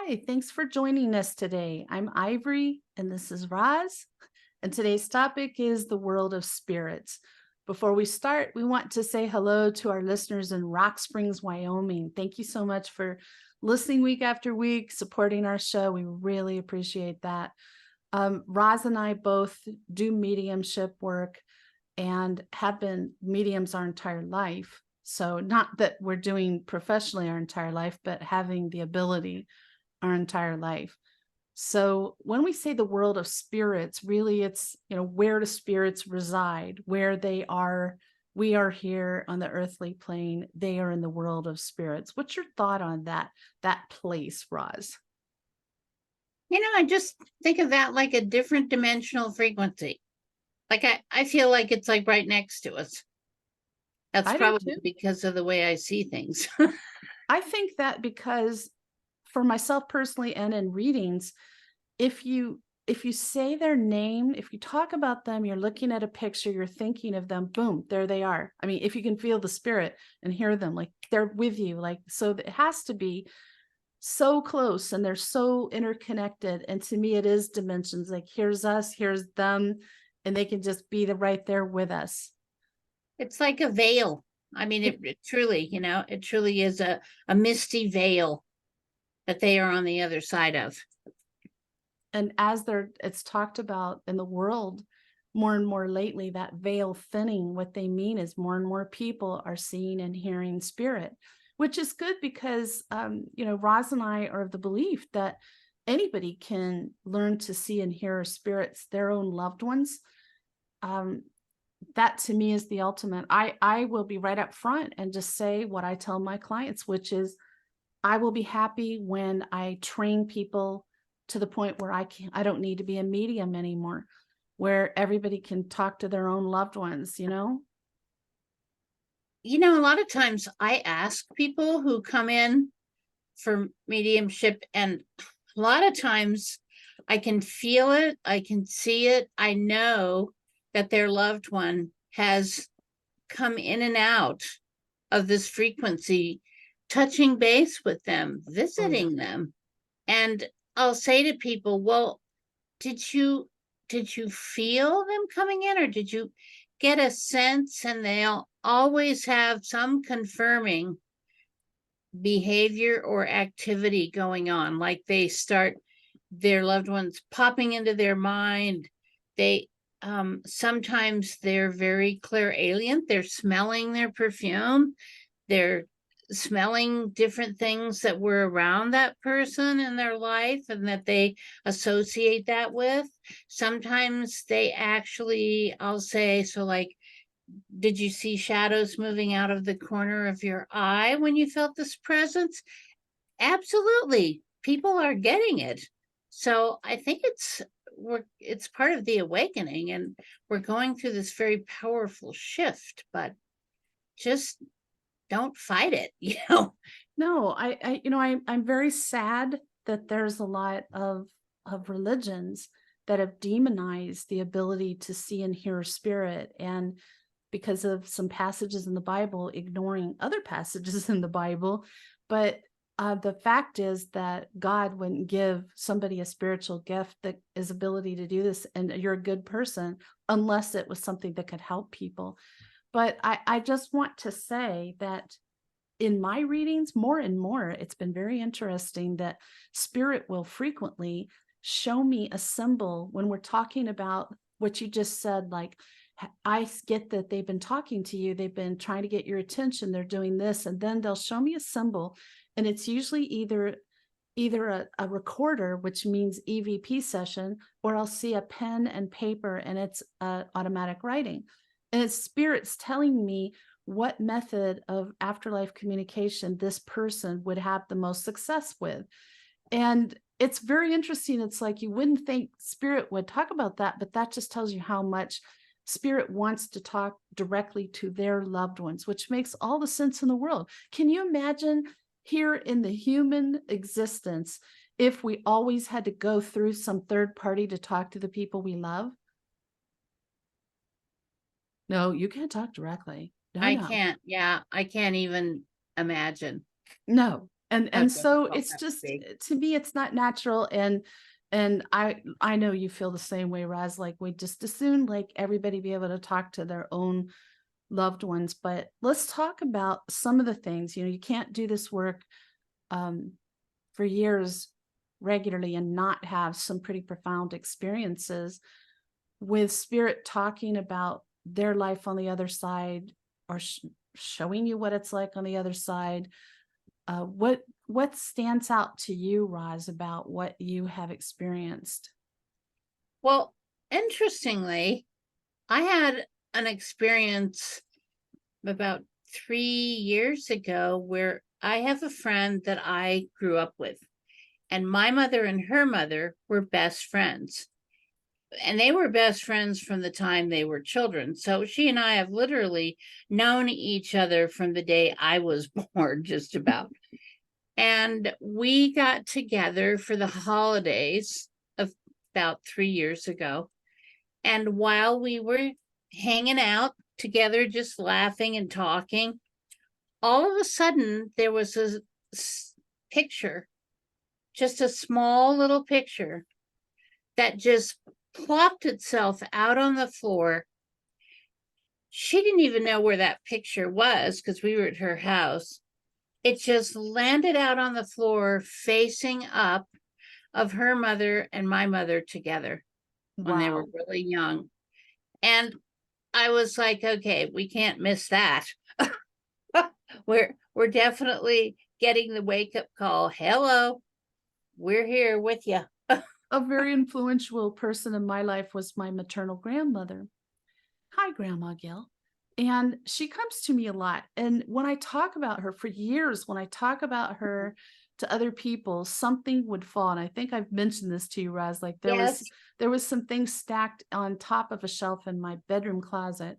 Hi, thanks for joining us today. I'm Ivory and this is Roz. And today's topic is the world of spirits. Before we start, we want to say hello to our listeners in Rock Springs, Wyoming. Thank you so much for listening week after week, supporting our show. We really appreciate that. Roz and I both do mediumship work and have been mediums our entire life. So not that we're doing professionally our entire life, but having the ability our entire life. So when we say the world of spirits, really it's, where do spirits reside, where they are. We are here on the earthly plane. They are in the world of spirits. What's your thought on that place, Roz? I just think of that like a different dimensional frequency. Like I feel like it's like right next to us. That's I do probably too. because of the way I see things. I think that because for myself personally and in readings, if you say their name, if you talk about them, you're looking at a picture, you're thinking of them, boom, there they are. I mean, if you can feel the spirit and hear them, like they're with you, like, so it has to be so close and they're so interconnected. And to me, it is dimensions. Like here's us, here's them, and they can just be right there with us. It's like a veil. I mean, it truly, it truly is a misty veil that they are on the other side of. And as it's talked about in the world more and more lately, that veil thinning, what they mean is more and more people are seeing and hearing spirit, which is good because Roz and I are of the belief that anybody can learn to see and hear spirits, their own loved ones. um, that to me is the ultimate. I will be right up front and just say what I tell my clients, which is I will be happy when I train people to the point where I don't need to be a medium anymore, where everybody can talk to their own loved ones. A lot of times I ask people who come in for mediumship, and a lot of times I can feel it, I can see it, I know that their loved one has come in and out of this frequency, touching base with them, Oh yeah. visiting them. And I'll say to people, well, did you feel them coming in, or did you get a sense? And they'll always have some confirming behavior or activity going on, like they start their loved ones popping into their mind. They sometimes they're very clairalient. They're smelling their perfume. They're smelling different things that were around that person in their life and that they associate that with. Sometimes they actually, I'll say, so like, did you see shadows moving out of the corner of your eye when you felt this presence? Absolutely. People are getting it. So I think it's part of the awakening, and we're going through this very powerful shift, but just don't fight it, No, I'm very sad that there's a lot of religions that have demonized the ability to see and hear spirit, and because of some passages in the Bible, ignoring other passages in the Bible. But the fact is that God wouldn't give somebody a spiritual gift that is ability to do this, and you're a good person, unless it was something that could help people. But I just want to say that in my readings, more and more, it's been very interesting that spirit will frequently show me a symbol when we're talking about what you just said. Like, I get that they've been talking to you, they've been trying to get your attention, they're doing this, and then they'll show me a symbol, and it's usually either a recorder, which means EVP session, or I'll see a pen and paper and it's automatic writing. And it's spirits telling me what method of afterlife communication this person would have the most success with. And it's very interesting. It's like you wouldn't think spirit would talk about that, but that just tells you how much spirit wants to talk directly to their loved ones, which makes all the sense in the world. Can you imagine here in the human existence if we always had to go through some third party to talk to the people we love? No, you can't talk directly. No, I no. can't, yeah, I can't even imagine. No. Oh, And don't so call it's that just big. to me it's not natural, and I know you feel the same way, Roz. Like we just assume like everybody be able to talk to their own loved ones, but let's talk about some of the things. You can't do this work um for years regularly and not have some pretty profound experiences with spirit talking about their life on the other side, or showing you what it's like on the other side. What stands out to you, Roz, about what you have experienced? Well, interestingly, I had an experience about 3 years ago where I have a friend that I grew up with, and my mother and her mother were best friends. And they were best friends from the time they were children. So she and I have literally known each other from the day I was born, just about. And we got together for the holidays of about 3 years ago. And while we were hanging out together, just laughing and talking, all of a sudden there was a picture, just a small little picture that just plopped itself out on the floor. She didn't even know where that picture was because we were at her house. It just landed out on the floor facing up of her mother and my mother together when they were Wow. really young. And I was like, okay, we can't miss that. We're definitely getting the wake up call. Hello, we're here with you. A very influential person in my life was my maternal grandmother. Hi, Grandma Gil. And she comes to me a lot. And when I talk about her for years, when I talk about her to other people, something would fall. And I think I've mentioned this to you, Roz. Like Yes. there was some things stacked on top of a shelf in my bedroom closet,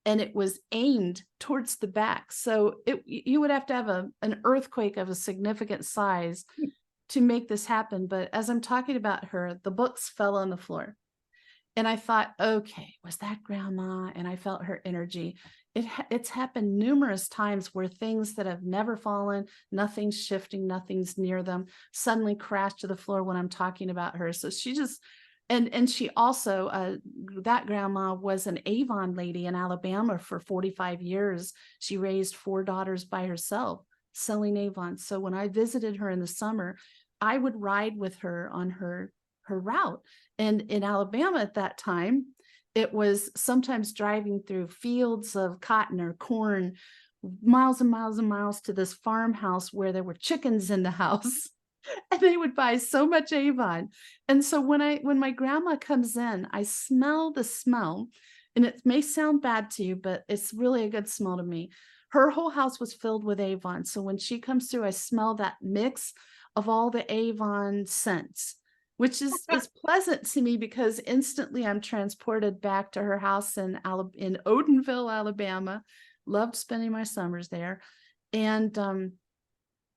and it was aimed towards the back. So you would have to have an earthquake of a significant size to make this happen. But as I'm talking about her, the books fell on the floor. And I thought, okay, was that grandma? And I felt her energy. It's happened numerous times where things that have never fallen, nothing's shifting, nothing's near them, suddenly crash to the floor when I'm talking about her. So she just, and she also, that grandma was an Avon lady in Alabama for 45 years. She raised 4 daughters by herself selling Avon. So when I visited her in the summer, I would ride with her on her route. And in Alabama at that time, it was sometimes driving through fields of cotton or corn, miles and miles and miles to this farmhouse where there were chickens in the house. And they would buy so much Avon. And so when my grandma comes in, I smell the smell, and it may sound bad to you, but it's really a good smell to me. Her whole house was filled with Avon. So when she comes through, I smell that mix of all the Avon scents, which is pleasant to me because instantly I'm transported back to her house in Odenville, Alabama. Loved spending my summers there. And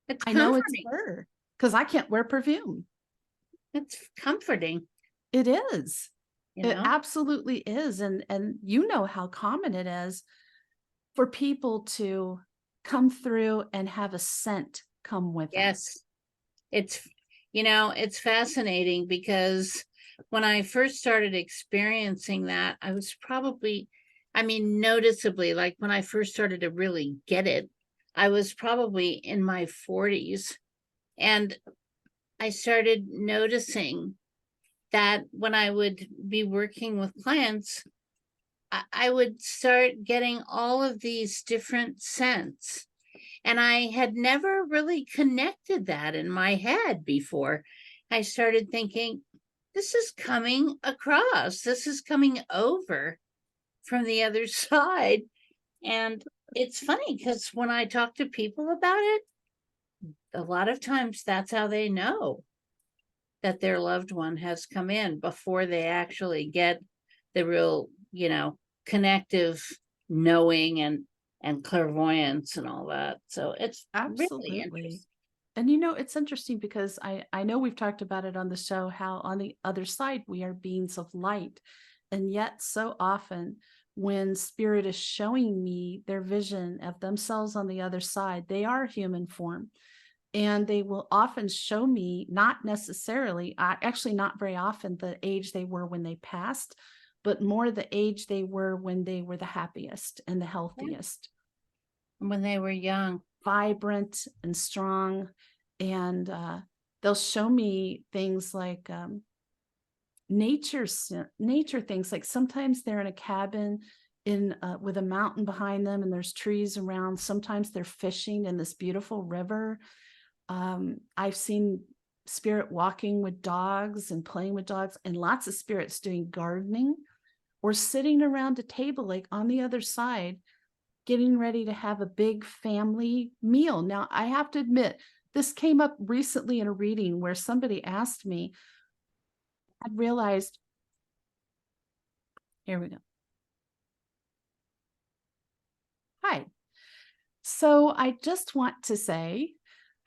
It's I know it's comforting. her because I can't wear perfume. It's comforting, It is. you It know? absolutely is. And you know how common it is for people to come through and have a scent come with them. Yes. It's, it's fascinating because when I first started experiencing that, I was probably, noticeably, like when I first started to really get it, I was probably in my 40s. And I started noticing that when I would be working with clients, I would start getting all of these different scents. And I had never really connected that in my head before. I started thinking, this is coming across, this is coming over from the other side. And it's funny because when I talk to people about it, a lot of times that's how they know that their loved one has come in before they actually get the real, connective knowing and clairvoyance and all that. So it's really Absolutely. interesting. And it's interesting because I know we've talked about it on the show, how on the other side we are beings of light. And yet so often when spirit is showing me their vision of themselves on the other side, they are human form. And they will often show me, not necessarily, actually not very often, the age they were when they passed, but more the age they were when they were the happiest and the Yeah. healthiest, When they were young. vibrant and strong. And they'll show me things like nature things. Like sometimes they're in a cabin in with a mountain behind them and there's trees around. Sometimes they're fishing in this beautiful river. I've seen spirit walking with dogs and playing with dogs, and lots of spirits doing gardening or sitting around a table, like on the other side, getting ready to have a big family meal. Now, I have to admit, this came up recently in a reading where somebody asked me, I realized, here we go. Hi. So I just want to say,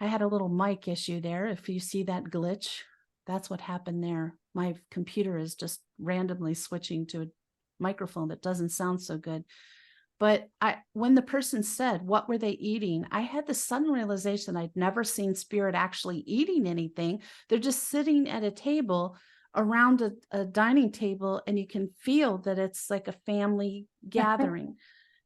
I had a little mic issue there. If you see that glitch, that's what happened there. My computer is just randomly switching to a microphone that doesn't sound so good. But when the person said, what were they eating? I had the sudden realization I'd never seen spirit actually eating anything. They're just sitting at a table around a dining table, and you can feel that it's like a family gathering.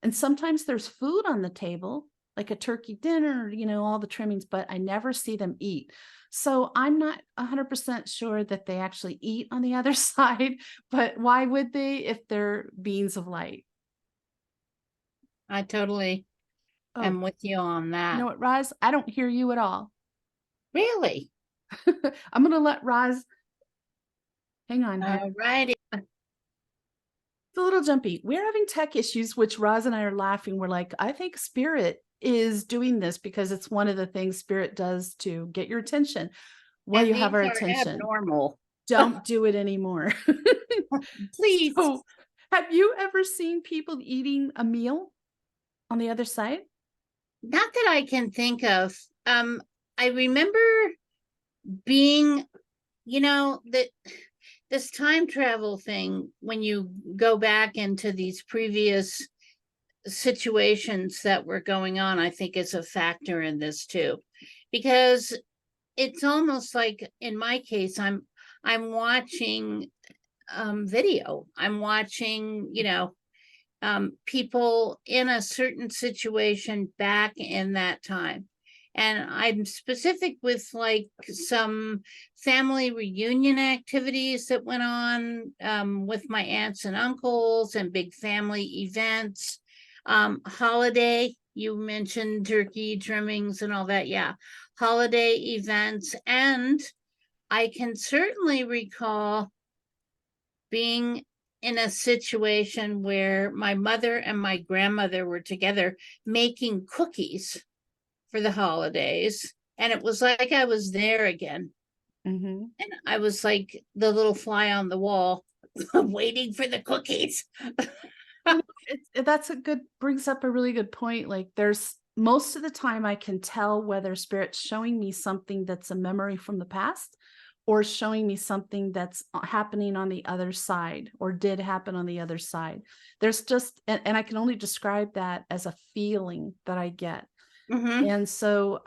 And sometimes there's food on the table, like a turkey dinner, all the trimmings, but I never see them eat. So I'm not 100% sure that they actually eat on the other side, but why would they if they're beings of light? I totally Oh, am with you on you that. know what, Roz? I don't hear you at all. Really? I'm going to let Roz, hang on here. All righty. It's a little jumpy. We're having tech issues, which Roz and I are laughing. We're like, I think spirit is doing this because it's one of the things spirit does to get your attention. Well, And you have these our are attention. abnormal. Don't do it anymore. Please. So, have you ever seen people eating a meal on the other side? Not that I can think of. I remember being, that this time travel thing, when you go back into these previous situations that were going on, I think is a factor in this too. Because it's almost like in my case, I'm watching video. I'm watching, people in a certain situation back in that time. And I'm specific with like some family reunion activities that went on with my aunts and uncles and big family events. Holiday, you mentioned turkey trimmings and all that. Yeah. Holiday events. And I can certainly recall being in a situation where my mother and my grandmother were together making cookies for the holidays. And it was like I was there again. Mm-hmm. And I was like the little fly on the wall waiting for the cookies. That's brings up a really good point. Like there's most of the time I can tell whether spirit's showing me something that's a memory from the past or showing me something that's happening on the other side or did happen on the other side. There's just, and I can only describe that as a feeling that I get. Mm-hmm. And so,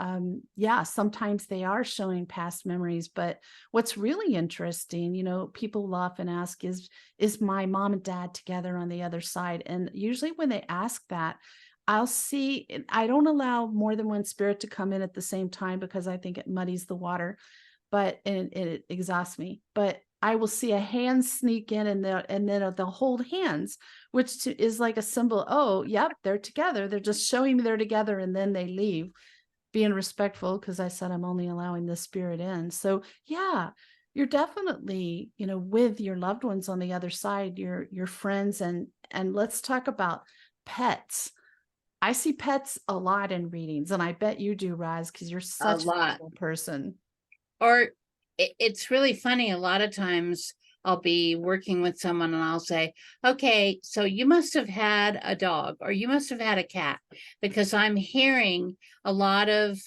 yeah, sometimes they are showing past memories, but what's really interesting, people will often ask is my mom and dad together on the other side? And usually when they ask that, I don't allow more than one spirit to come in at the same time because I think it muddies the water, and it exhausts me. But I will see a hand sneak in and then they'll hold hands, which is like a symbol. Oh, yep, they're together. They're just showing me they're together and then they leave, being respectful because I said I'm only allowing this spirit in. So yeah, you're definitely, with your loved ones on the other side, your friends, and let's talk about pets. I see pets a lot in readings, and I bet you do, Roz, because you're A such a lot. little person. Or it's really funny. A lot of times I'll be working with someone and I'll say, okay, so you must have had a dog or you must have had a cat because I'm hearing a lot of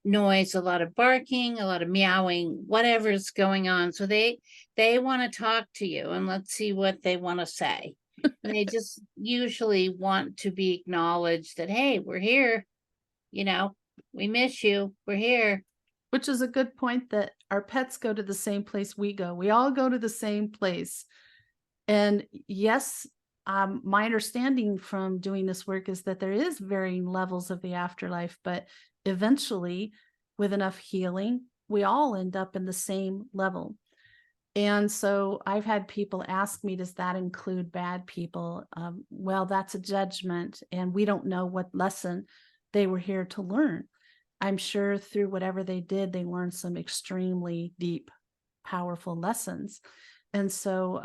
noise, a lot of barking, a lot of meowing, whatever's going on. So they want to talk to you and let's see what they want to say. And they just usually want to be acknowledged that, hey, we're here, you know. We miss you. We're here. Which is a good point, that our pets go to the same place we go. We all go to the same place. And yes, my understanding from doing this work is that there is varying levels of the afterlife, but eventually, with enough healing, we all end up in the same level. And so I've had people ask me, does that include bad people? Well, that's a judgment, and we don't know what lesson they were here to learn. I'm sure through whatever they did, they learned some extremely deep, powerful lessons. And so,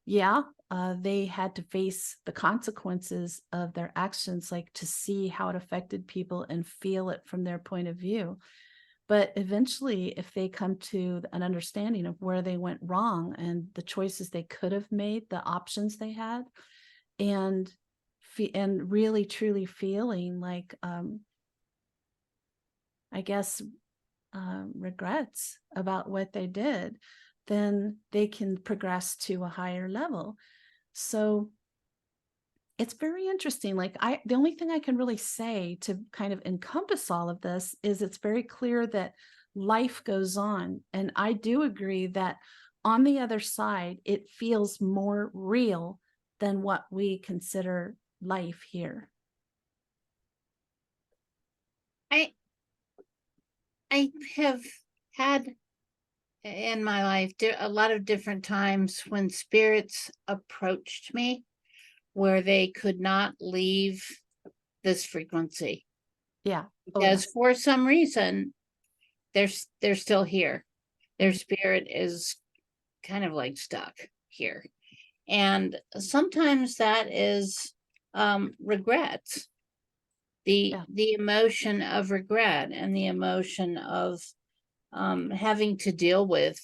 they had to face the consequences of their actions, like to see how it affected people and feel it from their point of view. But eventually, if they come to an understanding of where they went wrong and the choices they could have made, the options they had, and really truly feeling like, I guess, regrets about what they did, then they can progress to a higher level. So it's very interesting. Like, the only thing I can really say to kind of encompass all of this is it's very clear that life goes on. And I do agree that on the other side, it feels more real than what we consider life here. I have had in my life a lot of different times when spirits approached me where they could not leave this frequency. Yeah. Because for some reason they're still here. Their spirit is kind of like stuck here. And sometimes that is regret. The emotion of regret and the emotion of having to deal with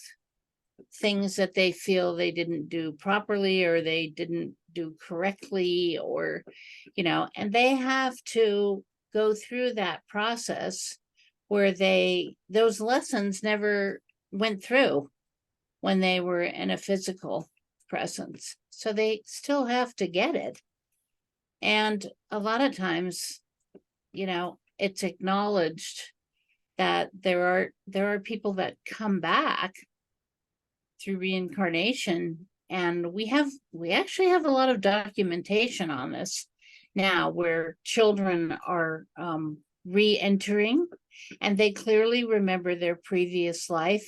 things that they feel they didn't do properly or they didn't do correctly, or, and they have to go through that process where those lessons never went through when they were in a physical presence. So they still have to get it. And a lot of times, it's acknowledged that there are people that come back through reincarnation, and we actually have a lot of documentation on this now, where children are re-entering, and they clearly remember their previous life.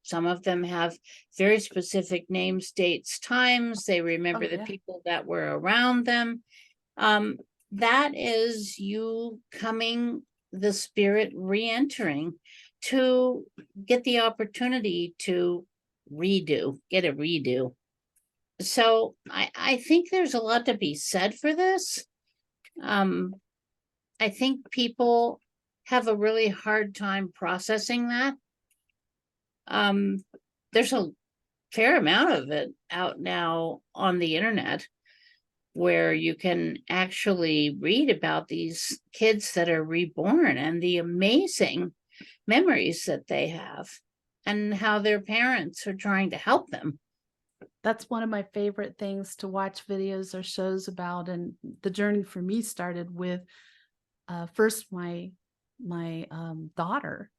Some of them have very specific names, dates, times. They remember the people that were around them. That is you coming, the spirit re-entering to get the opportunity to get a redo. So I think there's a lot to be said for this. I think people have a really hard time processing that. There's a fair amount of it out now on the internet, where you can actually read about these kids that are reborn and the amazing memories that they have and how their parents are trying to help them. That's one of my favorite things to watch videos or shows about. And the journey for me started with first my daughter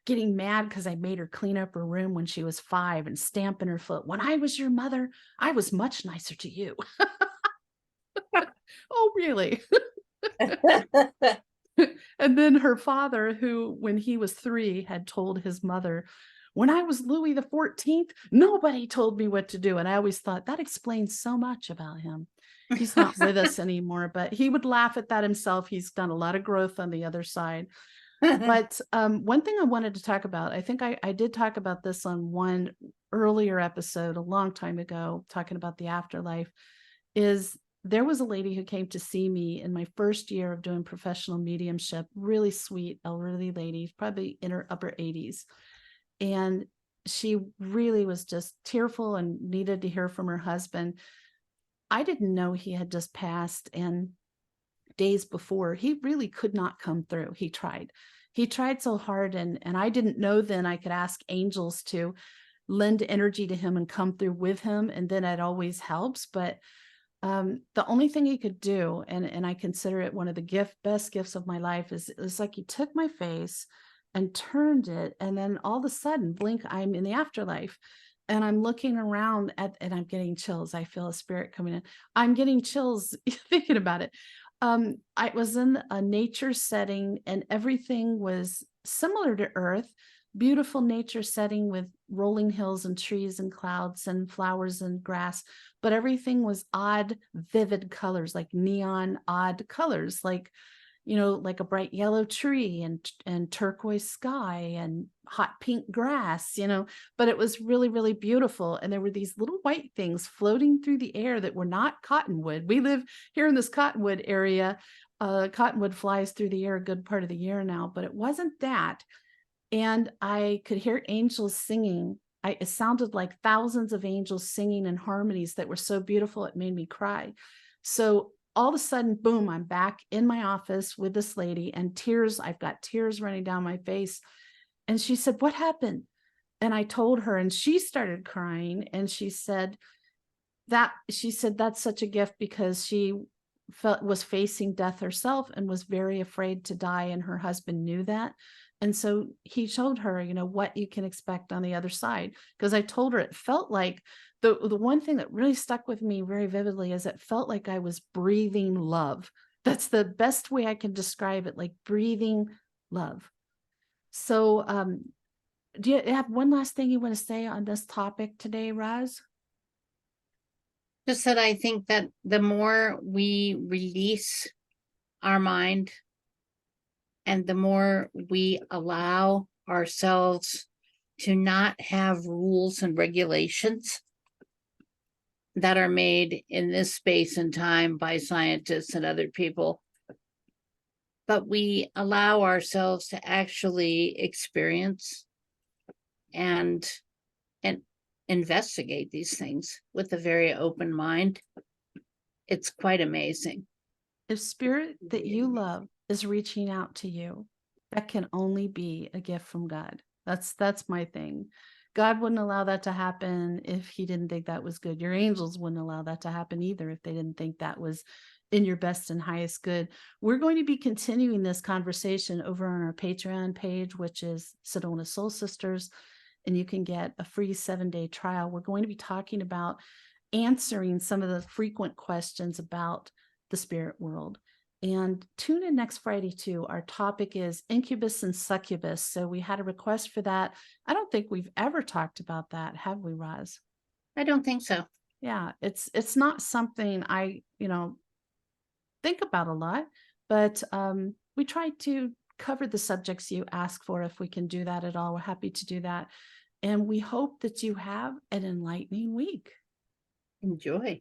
getting mad because I made her clean up her room when she was 5 and stamping her foot. When I was your mother, I was much nicer to you. Oh, really? And then her father, who, when he was 3, had told his mother, when I was Louis the 14th, nobody told me what to do. And I always thought that explains so much about him. He's not with us anymore, but he would laugh at that himself. He's done a lot of growth on the other side. But one thing I wanted to talk about, I think I did talk about this on one earlier episode a long time ago, talking about the afterlife, is there was a lady who came to see me in my first year of doing professional mediumship, really sweet, elderly lady, probably in her upper 80s. And she really was just tearful and needed to hear from her husband. I didn't know he had just passed, and days before, he really could not come through. He tried so hard, and I didn't know then I could ask angels to lend energy to him and come through with him, and then it always helps. But The only thing he could do, and I consider it one of the best gifts of my life, is it's like he took my face and turned it, and then all of a sudden, blink, I'm in the afterlife. And I'm looking around and I'm getting chills. I feel a spirit coming in. I'm getting chills thinking about it. I was in a nature setting and everything was similar to Earth, beautiful nature setting with rolling hills and trees and clouds and flowers and grass, but everything was odd, vivid colors, like neon odd colors, like, like a bright yellow tree and turquoise sky and hot pink grass, but it was really, really beautiful. And there were these little white things floating through the air that were not cottonwood. We live here in this cottonwood area. Cottonwood flies through the air a good part of the year now, but it wasn't that. And I could hear angels singing. It sounded like thousands of angels singing in harmonies that were so beautiful, it made me cry. So all of a sudden, boom, I'm back in my office with this lady and I've got tears running down my face. And she said, "What happened?" And I told her, and she started crying. And she said, that's such a gift, because she was facing death herself and was very afraid to die. And her husband knew that. And so he showed her, what you can expect on the other side. Because I told her it felt like the one thing that really stuck with me very vividly is it felt like I was breathing love. That's the best way I can describe it, like breathing love. So do you have one last thing you want to say on this topic today, Roz? Just that I think that the more we release our mind and the more we allow ourselves to not have rules and regulations that are made in this space and time by scientists and other people, but we allow ourselves to actually experience and investigate these things with a very open mind, it's quite amazing. If spirit that you love is reaching out to you, that can only be a gift from God. That's my thing. God wouldn't allow that to happen if he didn't think that was good. Your angels wouldn't allow that to happen either if they didn't think that was in your best and highest good. We're going to be continuing this conversation over on our Patreon page, which is Sedona Soul Sisters, and you can get a free 7-day trial. We're going to be talking about answering some of the frequent questions about the spirit world. And tune in next Friday too. Our topic is Incubus and Succubus. So we had a request for that. I don't think we've ever talked about that, have we, Roz? I don't think so. Yeah, it's not something I, think about a lot, but we try to cover the subjects you ask for. If we can do that at all, we're happy to do that. And we hope that you have an enlightening week. Enjoy.